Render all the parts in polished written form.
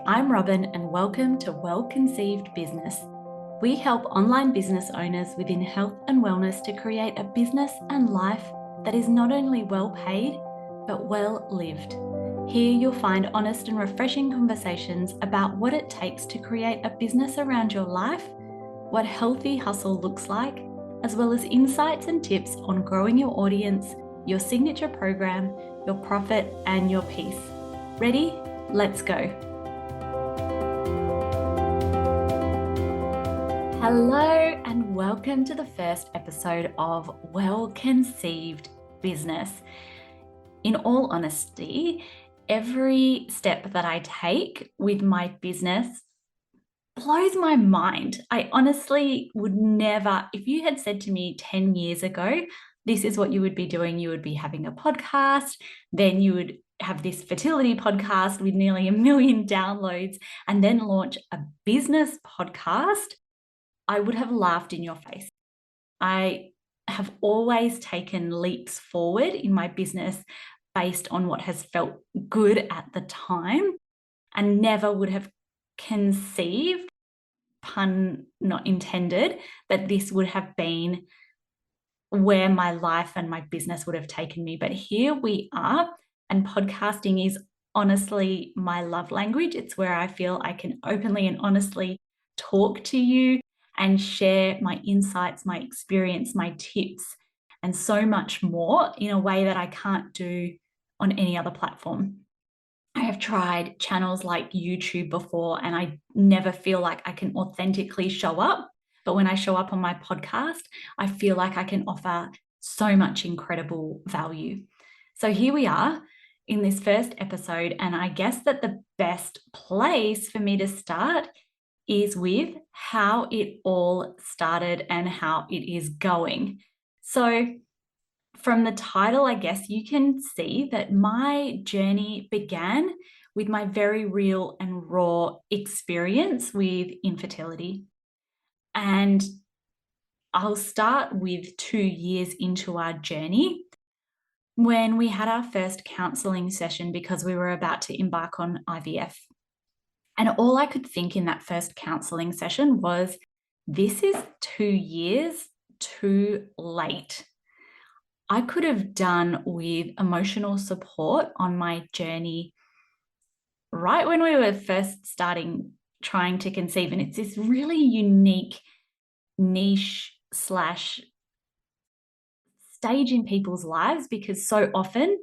I'm Robyn and welcome to Well-Conceived Business. We help online business owners within health and wellness to create a business and life that is not only well paid, but well lived. Here you'll find honest and refreshing conversations about what it takes to create a business around your life, what healthy hustle looks like, as well as insights and tips on growing your audience, your signature program, your profit, and your peace. Ready? Let's go. Hello and welcome to the first episode of Well-Conceived Business. In all honesty, every step that I take with my business blows my mind. I honestly would never, if you had said to me 10 years ago, this is what you would be doing, you would be having a podcast, then you would have this fertility podcast with nearly 1 million downloads, and then launch a business podcast, I would have laughed in your face. I have always taken leaps forward in my business based on what has felt good at the time, and never would have conceived, pun not intended, that this would have been where my life and my business would have taken me. But here we are, and podcasting is honestly my love language. It's where I feel I can openly and honestly talk to you and share my insights, my experience, my tips, and so much more in a way that I can't do on any other platform. I have tried channels like YouTube before, and I never feel like I can authentically show up. But when I show up on my podcast, I feel like I can offer so much incredible value. So here we are in this first episode, and I guess that the best place for me to start is with how it all started and how it is going. So from the title, I guess you can see that my journey began with my very real and raw experience with infertility. And I'll start with 2 years into our journey when we had our first counselling session because we were about to embark on IVF. And all I could think in that first counselling session was, this is 2 years too late. I could have done with emotional support on my journey right when we were first starting trying to conceive. And it's this really unique niche / stage in people's lives, because so often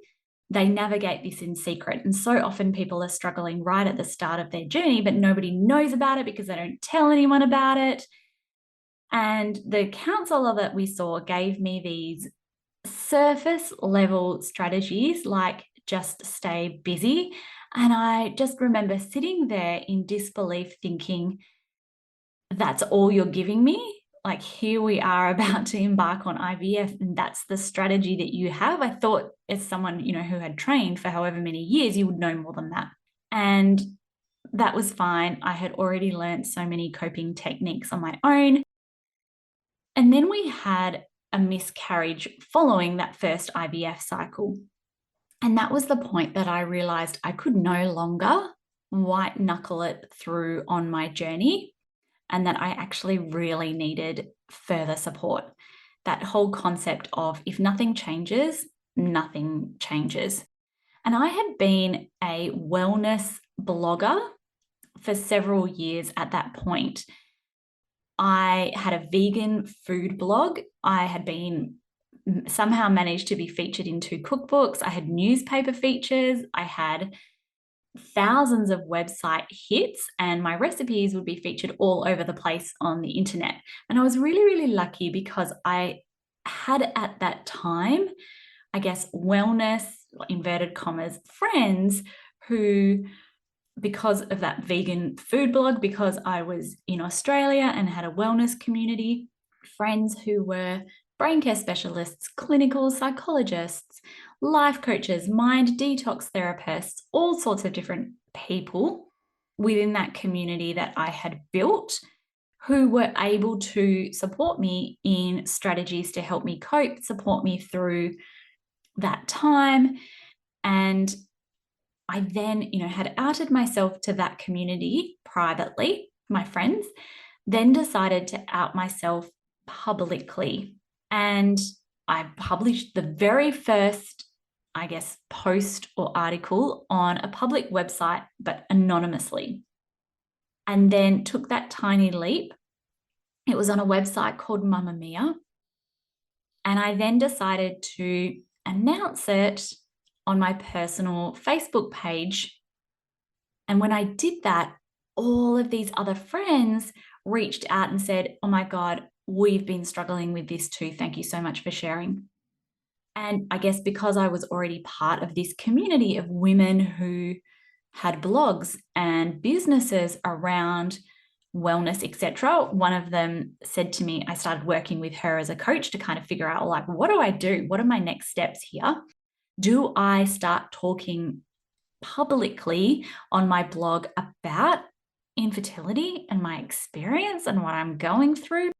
they navigate this in secret. And so often people are struggling right at the start of their journey, but nobody knows about it because they don't tell anyone about it. And the counselor that we saw gave me these surface level strategies like just stay busy. And I just remember sitting there in disbelief thinking, that's all you're giving me? Like, here we are about to embark on IVF, and that's the strategy that you have? I thought, as someone, who had trained for however many years, you would know more than that. And that was fine. I had already learned so many coping techniques on my own. And then we had a miscarriage following that first IVF cycle. And that was the point that I realized I could no longer white knuckle it through on my journey, and that I actually really needed further support. That whole concept of, if nothing changes, nothing changes. And I had been a wellness blogger for several years at that point. I had a vegan food blog. I had been somehow managed to be featured in 2 cookbooks. I had newspaper features. I had thousands of website hits, and my recipes would be featured all over the place on the internet. And I was really, really lucky because I had at that time, I guess, wellness, inverted commas, friends who, because of that vegan food blog, because I was in Australia and had a wellness community, friends who were brain care specialists, clinical psychologists, life coaches, mind detox therapists, all sorts of different people within that community that I had built, who were able to support me in strategies to help me cope, support me through that time. And I then, had outed myself to that community privately, my friends, then decided to out myself publicly. And I published the very first, I guess, post or article on a public website, but anonymously. And then took that tiny leap. It was on a website called Mamma Mia. And I then decided to announce it on my personal Facebook page. And when I did that, all of these other friends reached out and said, "Oh my God, we've been struggling with this too. Thank you so much for sharing." And I guess because I was already part of this community of women who had blogs and businesses around wellness, etc., one of them said to me, I started working with her as a coach to kind of figure out, like, what do I do? What are my next steps here? Do I start talking publicly on my blog about infertility and my experience and what I'm going through?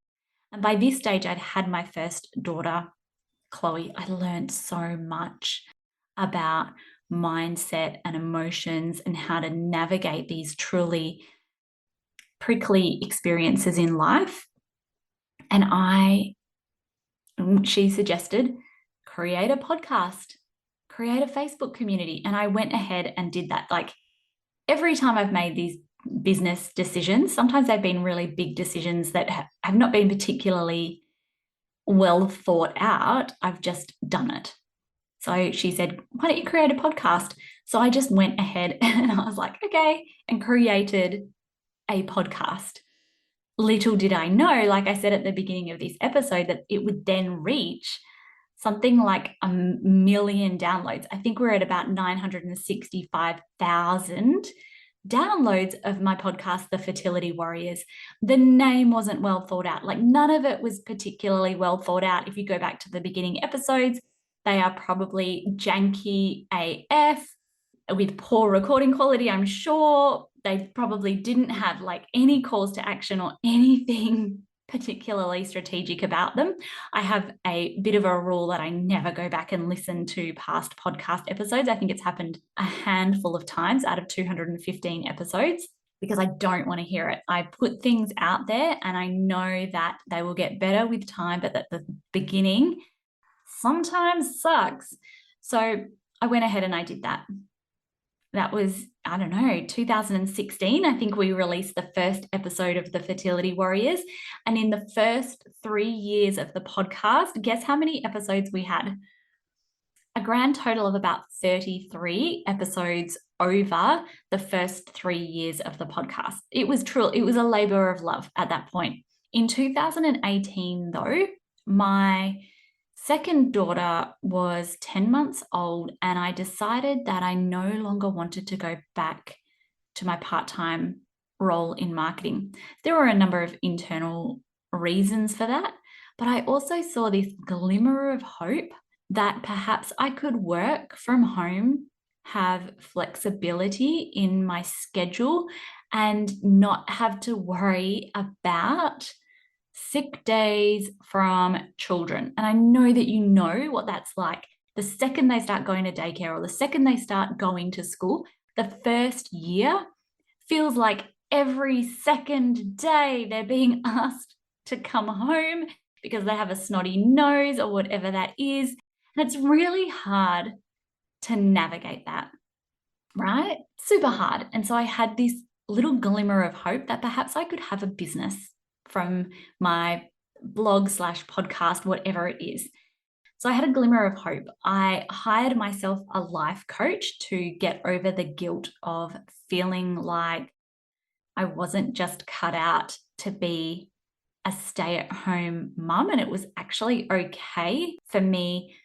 And by this stage, I'd had my first daughter, Chloe. I learned so much about mindset and emotions and how to navigate these truly prickly experiences in life. And she suggested, create a podcast, create a Facebook community. And I went ahead and did that. Like, every time I've made these business decisions, sometimes they've been really big decisions that have not been particularly well thought out. I've just done it. So she said, why don't you create a podcast? So I just went ahead and I was like, okay, and created a podcast. Little did I know, like I said at the beginning of this episode, that it would then reach something like 1 million downloads. I think we're at about 965,000 downloads of my podcast, The Fertility Warriors. The name wasn't well thought out. Like, none of it was particularly well thought out. If you go back to the beginning episodes, they are probably janky AF with poor recording quality. I'm sure they probably didn't have like any calls to action or anything particularly strategic about them. I have a bit of a rule that I never go back and listen to past podcast episodes. I think it's happened a handful of times out of 215 episodes because I don't want to hear it. I put things out there and I know that they will get better with time, but at the beginning sometimes sucks. So I went ahead and I did that. That was, 2016. I think we released the first episode of the Fertility Warriors. And in the first 3 years of the podcast, guess how many episodes we had? A grand total of about 33 episodes over the first 3 years of the podcast. It was a labor of love at that point. In 2018, though, my second daughter was 10 months old, and I decided that I no longer wanted to go back to my part-time role in marketing. There were a number of internal reasons for that, but I also saw this glimmer of hope that perhaps I could work from home, have flexibility in my schedule, and not have to worry about sick days from children. And I know that you know what that's like. The second they start going to daycare or the second they start going to school, the first year feels like every second day they're being asked to come home because they have a snotty nose or whatever that is. And it's really hard to navigate that, right? Super hard. And so I had this little glimmer of hope that perhaps I could have a business from my blog / podcast, whatever it is. So I had a glimmer of hope. I hired myself a life coach to get over the guilt of feeling like I wasn't just cut out to be a stay-at-home mum, and it was actually okay for me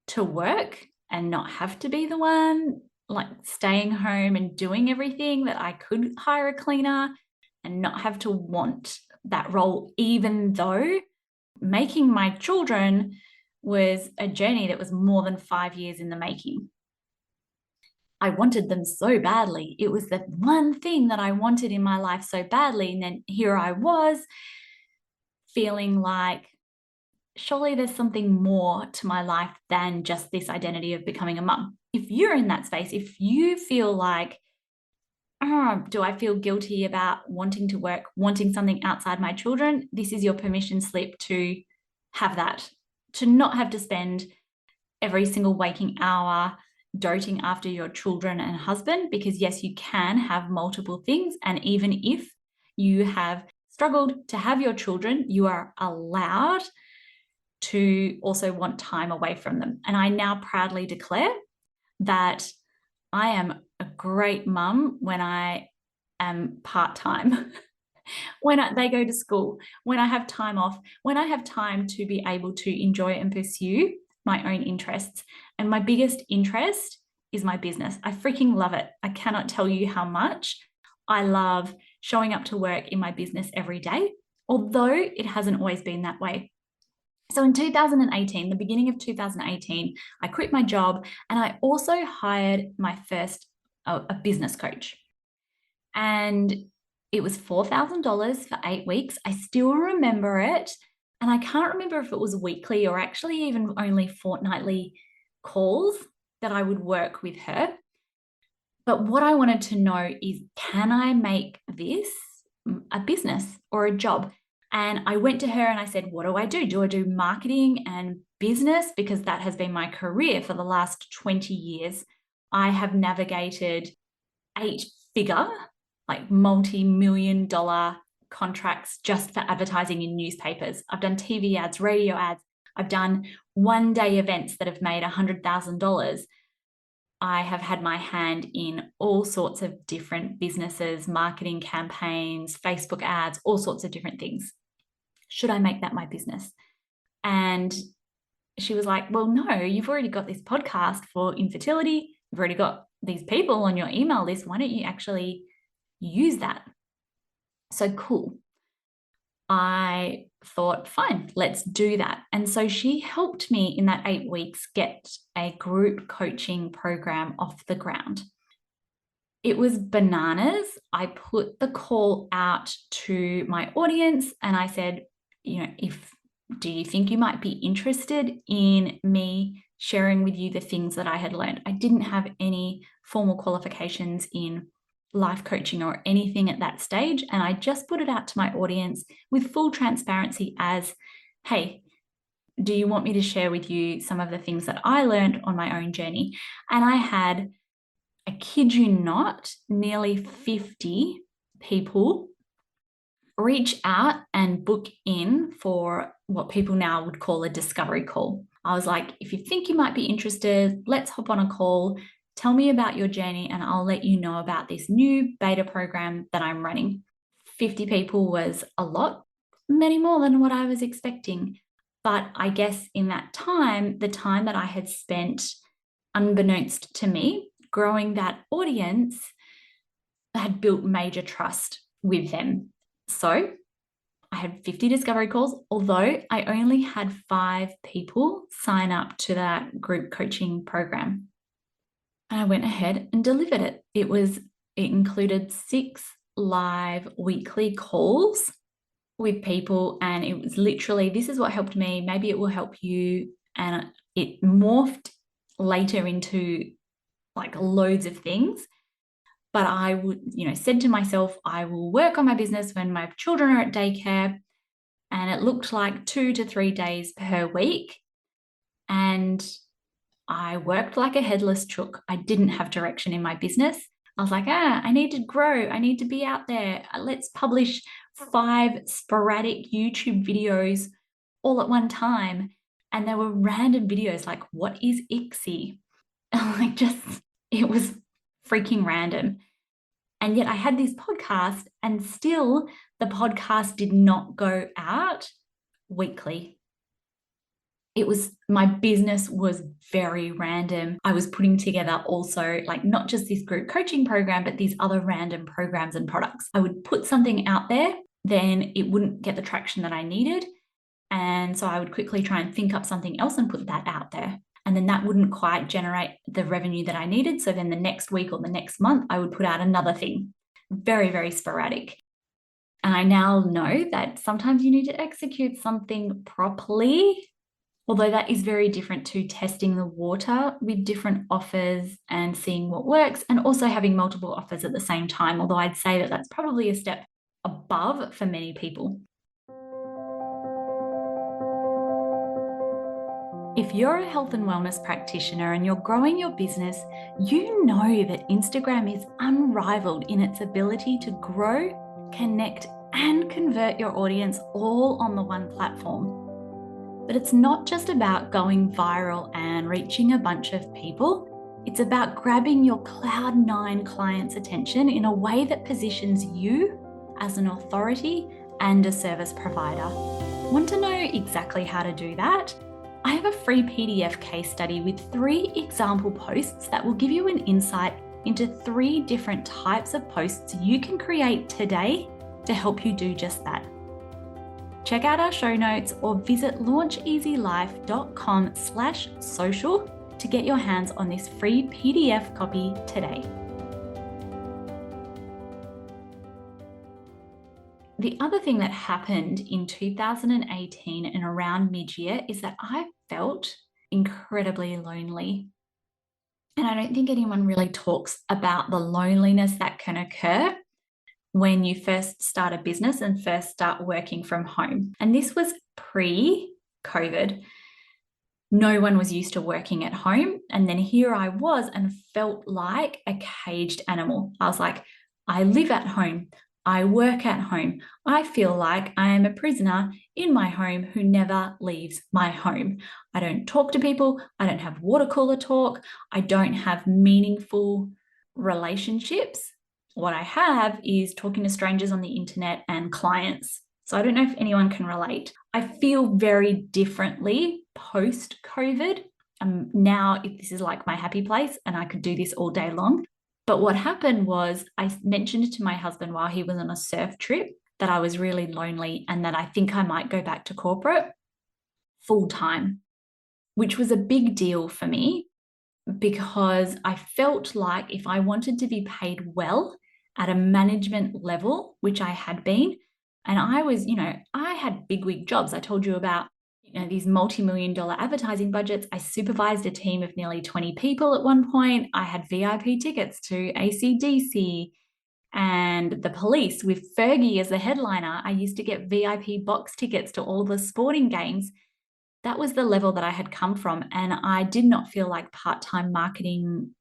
to work and not have to be the one like staying home and doing everything, that I could hire a cleaner and not have to want that role, even though making my children was a journey that was more than 5 years in the making. I wanted them so badly. It was the one thing that I wanted in my life so badly. And then here I was feeling like, surely there's something more to my life than just this identity of becoming a mum. if you're in that space, if you feel like, do I feel guilty about wanting to work, wanting something outside my children? This is your permission slip to have that, to not have to spend every single waking hour doting after your children and husband, because yes, you can have multiple things. And even if you have struggled to have your children, you are allowed to also want time away from them. And I now proudly declare that I am a great mum when I am part-time, when they go to school, when I have time off, when I have time to be able to enjoy and pursue my own interests. And my biggest interest is my business. I freaking love it. I cannot tell you how much I love showing up to work in my business every day, although it hasn't always been that way. So in 2018, the beginning of 2018, I quit my job and I also hired my first a business coach. And it was $4,000 for 8 weeks. I still remember it. And I can't remember if it was weekly or actually even only fortnightly calls that I would work with her. But what I wanted to know is, can I make this a business or a job? And I went to her and I said, what do I do? Do I do marketing and business? Because that has been my career for the last 20 years. I have navigated 8-figure, like multi-million dollar contracts just for advertising in newspapers. I've done TV ads, radio ads. I've done one-day events that have made $100,000. I have had my hand in all sorts of different businesses, marketing campaigns, Facebook ads, all sorts of different things. Should I make that my business? And she was like, well, no, you've already got this podcast for infertility. You've already got these people on your email list. Why don't you actually use that? So cool. I thought, fine, let's do that. And so she helped me in that 8 weeks get a group coaching program off the ground. It was bananas. I put the call out to my audience and I said, do you think you might be interested in me sharing with you the things that I had learned? I didn't have any formal qualifications in life coaching or anything at that stage. And I just put it out to my audience with full transparency as, hey, do you want me to share with you some of the things that I learned on my own journey? And I had, I kid you not, nearly 50 people reach out and book in for what people now would call a discovery call. I was like, if you think you might be interested, let's hop on a call. Tell me about your journey and I'll let you know about this new beta program that I'm running. 50 people was a lot, many more than what I was expecting. But I guess in that time, the time that I had spent, unbeknownst to me, growing that audience, I had built major trust with them. So I had 50 discovery calls, although I only had 5 people sign up to that group coaching program. And I went ahead and delivered it. It included 6 live weekly calls with people. And it was literally, this is what helped me. Maybe it will help you. And it morphed later into like loads of things. But I would, said to myself, I will work on my business when my children are at daycare. And it looked like 2 to 3 days per week. And I worked like a headless chook. I didn't have direction in my business. I was like, I need to grow. I need to be out there. Let's publish 5 sporadic YouTube videos all at one time. And there were random videos like, what is ICSI? It was freaking random. And yet I had this podcast and still the podcast did not go out weekly. My business was very random. I was putting together also like not just this group coaching program, but these other random programs and products. I would put something out there, then it wouldn't get the traction that I needed. And so I would quickly try and think up something else and put that out there. And then that wouldn't quite generate the revenue that I needed. So then the next week or the next month, I would put out another thing. Very, very sporadic. And I now know that sometimes you need to execute something properly Although that is very different to testing the water with different offers and seeing what works, and also having multiple offers at the same time. Although I'd say that that's probably a step above for many people. If you're a health and wellness practitioner and you're growing your business, you know that Instagram is unrivaled in its ability to grow, connect, and convert your audience all on the one platform. But it's not just about going viral and reaching a bunch of people. It's about grabbing your Cloud9 clients' attention in a way that positions you as an authority and a service provider. Want to know exactly how to do that? I have a free PDF case study with 3 example posts that will give you an insight into 3 different types of posts you can create today to help you do just that. Check out our show notes or visit launcheasylife.com/social to get your hands on this free PDF copy today. The other thing that happened in 2018 and around mid-year is that I felt incredibly lonely. And I don't think anyone really talks about the loneliness that can occur when you first start a business and first start working from home. And this was pre-COVID. No one was used to working at home. And then here I was and felt like a caged animal. I was like, I live at home. I work at home. I feel like I am a prisoner in my home who never leaves my home. I don't talk to people. I don't have water cooler talk. I don't have meaningful relationships. What I have is talking to strangers on the internet and clients. So I don't know if anyone can relate. I feel very differently post-COVID. Now this is like my happy place and I could do this all day long. But what happened was I mentioned to my husband while he was on a surf trip that I was really lonely and that I think I might go back to corporate full time, which was a big deal for me because I felt like if I wanted to be paid well at a management level, which I had been, and I was, I had bigwig jobs. I told you about, these multi-million-dollar advertising budgets. I supervised a team of nearly 20 people at one point. I had VIP tickets to AC/DC and the police with Fergie as the headliner. I used to get VIP box tickets to all the sporting games. That was the level that I had come from. And I did not feel like part-time marketing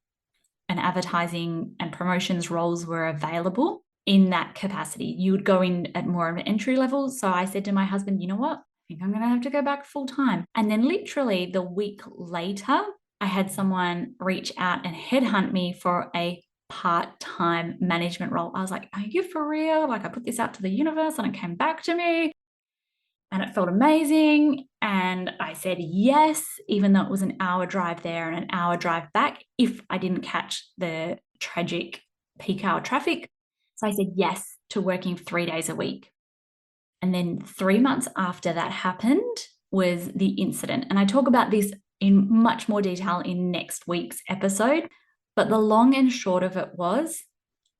and advertising and promotions roles were available in that capacity. You would go in at more of an entry level. So I said to my husband, you know what? I think I'm going to have to go back full time. And then literally the week later, I had someone reach out and headhunt me for a part-time management role. I was like, are you for real? Like I put this out to the universe and it came back to me. And it felt amazing. And I said yes, even though it was an hour drive there and an hour drive back if I didn't catch the tragic peak hour traffic. So I said yes to working 3 days a week. And then 3 months after that happened was the incident. And I talk about this in much more detail in next week's episode. But the long and short of it was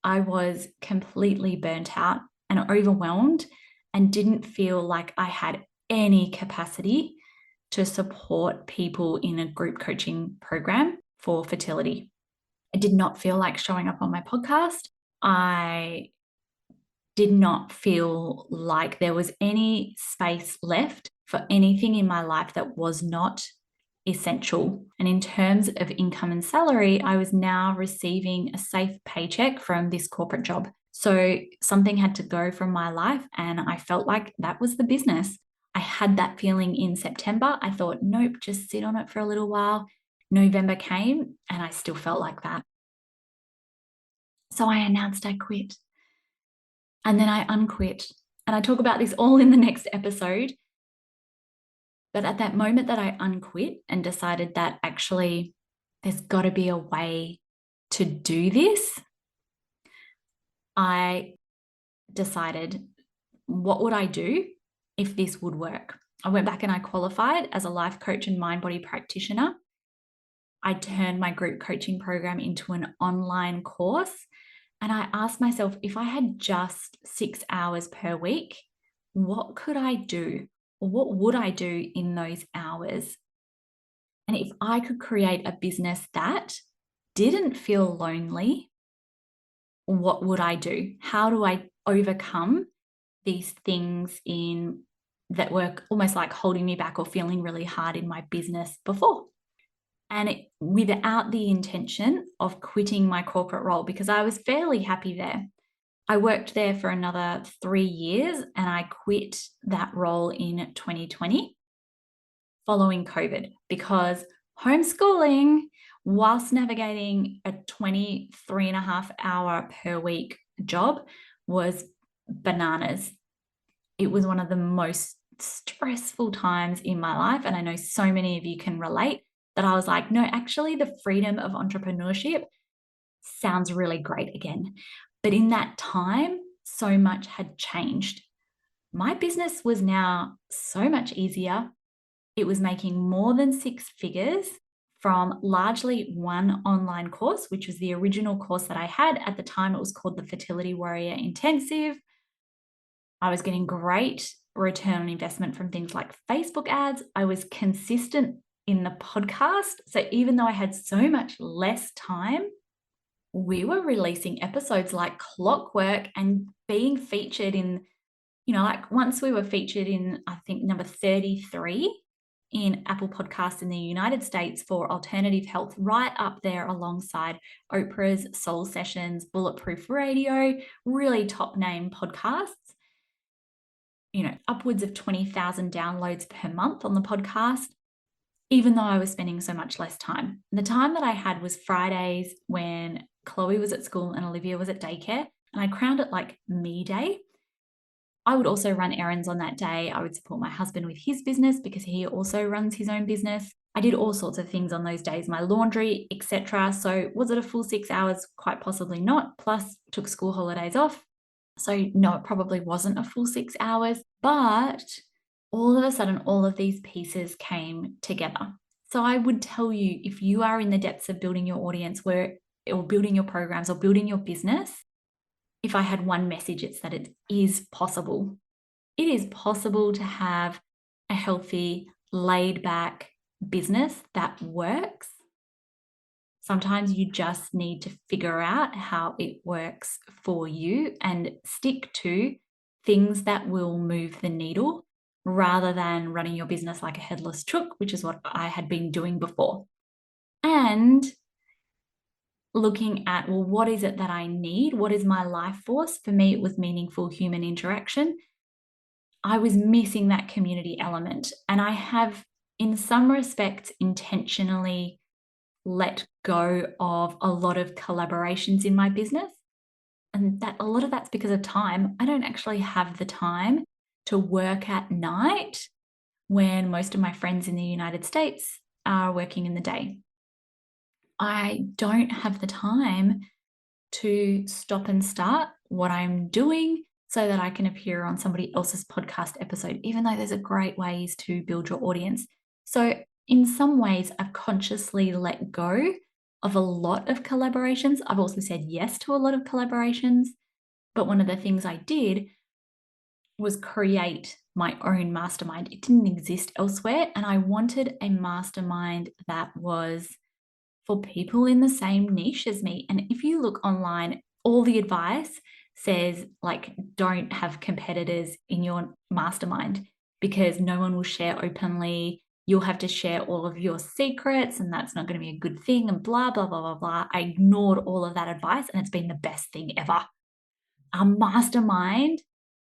I was completely burnt out and overwhelmed and didn't feel like I had any capacity to support people in a group coaching program for fertility. I did not feel like showing up on my podcast. I did not feel like there was any space left for anything in my life that was not essential. And in terms of income and salary, I was now receiving a safe paycheck from this corporate job. So something had to go from my life and I felt like that was the business. I had that feeling in September. I thought, nope, just sit on it for a little while. November came and I still felt like that. So I announced I quit. And then I unquit. And I talk about this all in the next episode. But at that moment that I unquit and decided that actually there's got to be a way to do this, I decided, what would I do if this would work? I went back and I qualified as a life coach and mind-body practitioner. I turned my group coaching program into an online course. And I asked myself, if I had just 6 hours per week, what could I do? Or what would I do in those hours And if I could create a business that didn't feel lonely, what would I do? How do I overcome these things in that were almost like holding me back or feeling really hard in my business before? And without the intention of quitting my corporate role, because I was fairly happy there. I worked there for another 3 years and I quit that role in 2020 following COVID because homeschooling, whilst navigating a 23.5 hour per week job, was bananas. It was one of the most stressful times in my life. And I know so many of you can relate that I was like, no, actually, the freedom of entrepreneurship sounds really great again. But in that time, so much had changed. My business was now so much easier. It was making more than 6 figures from largely one online course, which was the original course that I had. At the time, it was called the Fertility Warrior Intensive. I was getting great return on investment from things like Facebook ads. I was consistent in the podcast. So even though I had so much less time, we were releasing episodes like clockwork and being featured in, like once we were featured in, I think, number 33 in Apple Podcasts in the United States for alternative health, right up there alongside Oprah's Soul Sessions, Bulletproof Radio, really top name podcasts. Upwards of 20,000 downloads per month on the podcast, even though I was spending so much less time. And the time that I had was Fridays when Chloe was at school and Olivia was at daycare, and I crowned it like me day. I would also run errands on that day. I would support my husband with his business because he also runs his own business. I did all sorts of things on those days, my laundry, etc. So was it a full 6 hours? Quite possibly not. Plus took school holidays off. So no, it probably wasn't a full 6 hours, but all of a sudden, all of these pieces came together. So I would tell you, if you are in the depths of building your audience or building your programs or building your business, if I had one message, it's that it is possible. It is possible to have a healthy, laid back business that works. Sometimes you just need to figure out how it works for you and stick to things that will move the needle rather than running your business like a headless chook, which is what I had been doing before. And looking at, well, what is it that I need? What is my life force? For me, it was meaningful human interaction. I was missing that community element. And I have, in some respects, intentionally let go of a lot of collaborations in my business. And that a lot of that's because of time. I don't actually have the time to work at night when most of my friends in the United States are working in the day. I don't have the time to stop and start what I'm doing so that I can appear on somebody else's podcast episode, even though there's a great ways to build your audience. So in some ways, I've consciously let go of a lot of collaborations. I've also said yes to a lot of collaborations. But one of the things I did was create my own mastermind. It didn't exist elsewhere. And I wanted a mastermind that was for people in the same niche as me. And if you look online, all the advice says, like, don't have competitors in your mastermind because no one will share openly. You'll have to share all of your secrets, and that's not going to be a good thing, and blah, blah, blah, blah, blah. I ignored all of that advice, and it's been the best thing ever. Our mastermind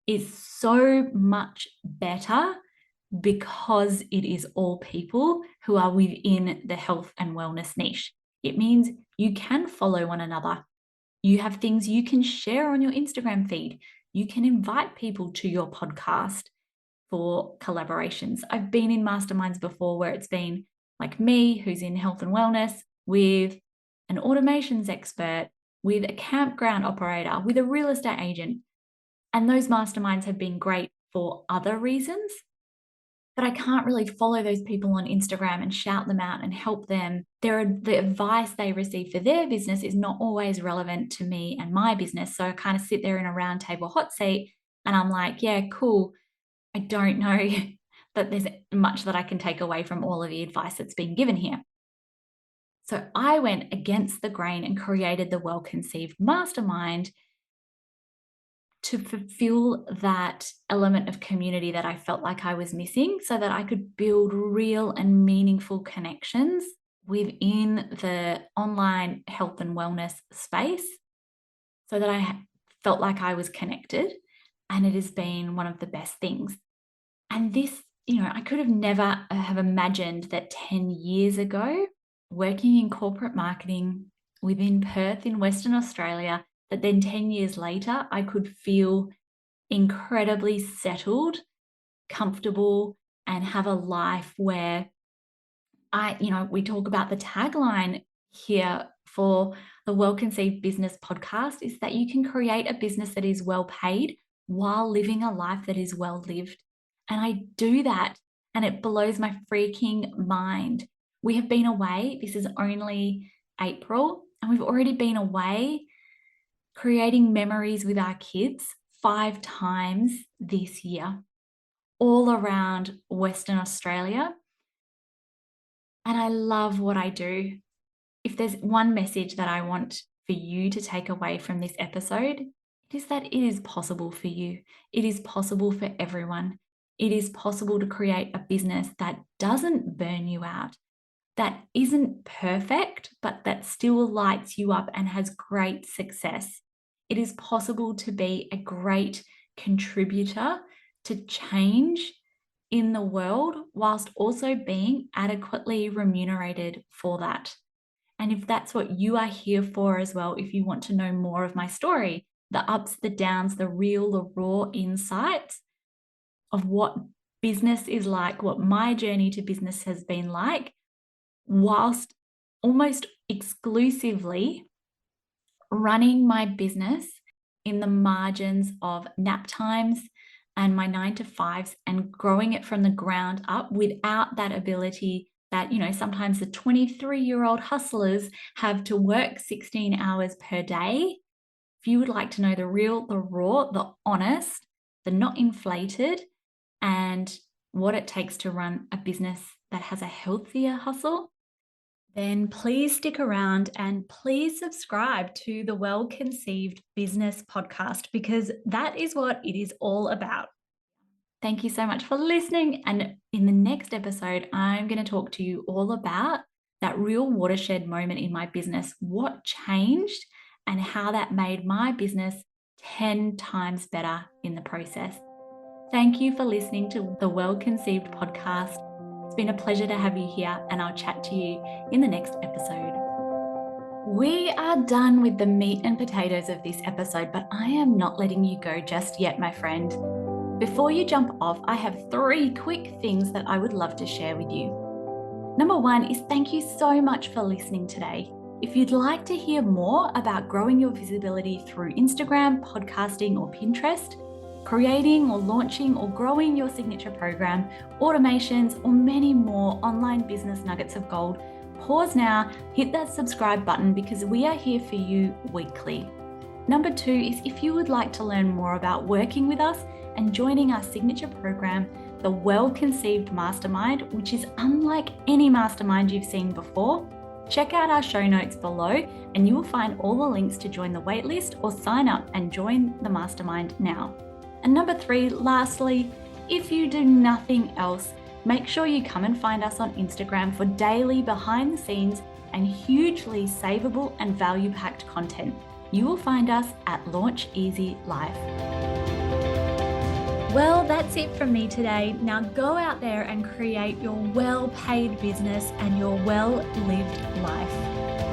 is so much better because it is all people who are within the health and wellness niche. It means you can follow one another. You have things you can share on your Instagram feed. You can invite people to your podcast for collaborations. I've been in masterminds before where it's been like me, who's in health and wellness, with an automations expert, with a campground operator, with a real estate agent. And those masterminds have been great for other reasons, but I can't really follow those people on Instagram and shout them out and help them. The advice they receive for their business is not always relevant to me and my business. So I kind of sit there in a round table hot seat and I'm like, yeah, cool. I don't know that there's much that I can take away from all of the advice that's been given here. So I went against the grain and created the Well-Conceived Mastermind to fulfill that element of community that I felt like I was missing, so that I could build real and meaningful connections within the online health and wellness space, so that I felt like I was connected. And it has been one of the best things. And this, I could have never have imagined that 10 years ago, working in corporate marketing within Perth in Western Australia, that then 10 years later, I could feel incredibly settled, comfortable, and have a life where we talk about the tagline here for the Well-Conceived Business podcast is that you can create a business that is well paid while living a life that is well lived. And I do that, and it blows my freaking mind. We have been away. This is only April, and we've already been away creating memories with our kids 5 times this year, all around Western Australia. And I love what I do. If there's one message that I want for you to take away from this episode, it is that it is possible for you. It is possible for everyone. It is possible to create a business that doesn't burn you out, that isn't perfect, but that still lights you up and has great success. It is possible to be a great contributor to change in the world whilst also being adequately remunerated for that. And if that's what you are here for as well, if you want to know more of my story, the ups, the downs, the real, the raw insights of what business is like, what my journey to business has been like, whilst almost exclusively running my business in the margins of nap times and my 9-to-5s, and growing it from the ground up without that ability that, sometimes the 23-year-old hustlers have to work 16 hours per day. If you would like to know the real, the raw, the honest, the not inflated, and what it takes to run a business that has a healthier hustle, then please stick around and please subscribe to the Well-Conceived Business podcast, because that is what it is all about. Thank you so much for listening. And in the next episode, I'm going to talk to you all about that real watershed moment in my business, what changed and how that made my business 10 times better in the process. Thank you for listening to the Well-Conceived podcast. It's been a pleasure to have you here, and I'll chat to you in the next episode. We are done with the meat and potatoes of this episode, but I am not letting you go just yet, my friend. Before you jump off, I have 3 quick things that I would love to share with you. Number 1 is thank you so much for listening today. If you'd like to hear more about growing your visibility through Instagram, podcasting, or Pinterest, creating or launching or growing your signature program, automations, or many more online business nuggets of gold, pause now, hit that subscribe button, because we are here for you weekly. Number 2 is if you would like to learn more about working with us and joining our signature program, the Well-Conceived Mastermind, which is unlike any mastermind you've seen before, check out our show notes below and you will find all the links to join the waitlist or sign up and join the mastermind now. And number 3, lastly, if you do nothing else, make sure you come and find us on Instagram for daily behind the scenes and hugely savable and value-packed content. You will find us at Launch Easy Life. Well, that's it from me today. Now go out there and create your well-paid business and your well-lived life.